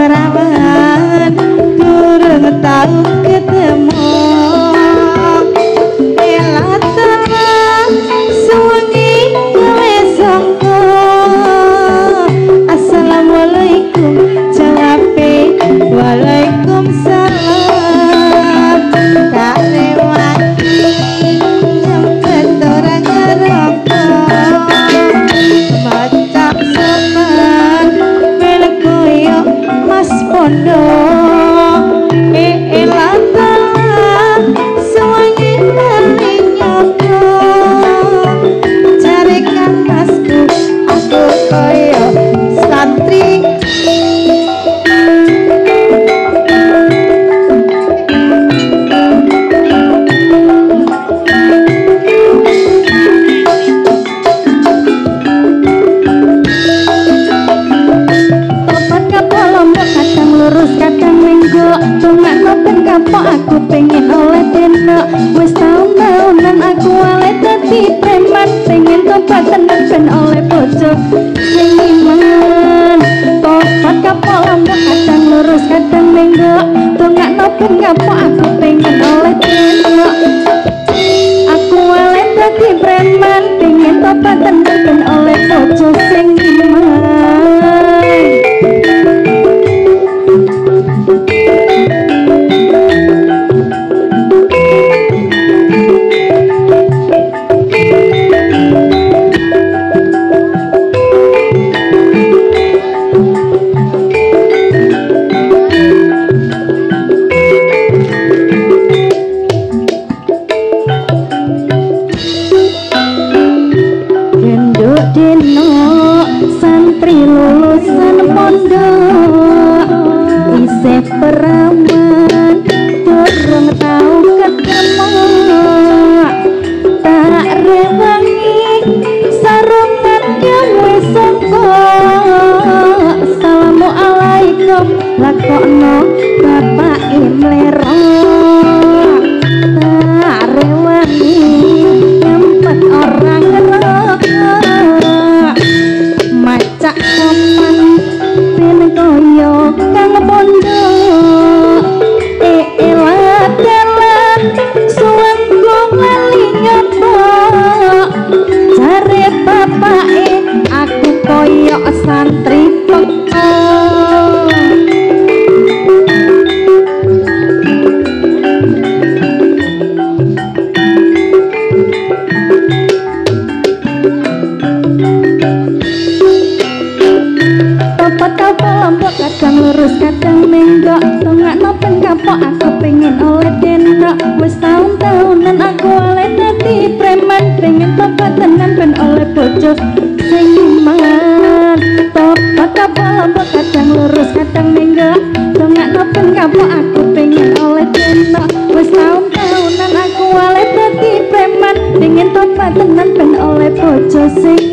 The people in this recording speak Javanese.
perawan durung tau ketemu elatara suwengi gawe sangka assalamualaikum jawabe waalaikumsalam tak lewati nyempet orang ngerokok macam seman melkoyo mas pondo elatara suwengi bali nyoko carikan masku aku koyo santri aku pengen oleh deno wis taun-taunan aku oleh dadi preman pengen tobat tenan ben oleh bojo sing iman tobat kapok lombok kadang lurus kadang menggok dongakno ben kapok aku pengen oleh deno aku oleh dadi preman pengen tobat tenan ben oleh bojo sing iman perawan durung tau ketemu tak rewangi sarungan yang wis sangka assalamualaikum lakokno bapak imlero tak rewangi nyempet orang ngerokok macak sopan ben koyo kang pondo aku koyo santri peko topat kapok lombok kadang lurus kadang menggok dongakno ben kapok aku pengen oleh deno wis taun-taunan aku oleh dadi preman pengen tobat tenan ben oleh bojo sing iman topat kapok lombok kadang lurus kadang menggok dongakno ben kapok aku pengen oleh deno wis taun-taunan aku oleh dadi preman pengen tobat tenan ben oleh bojo sing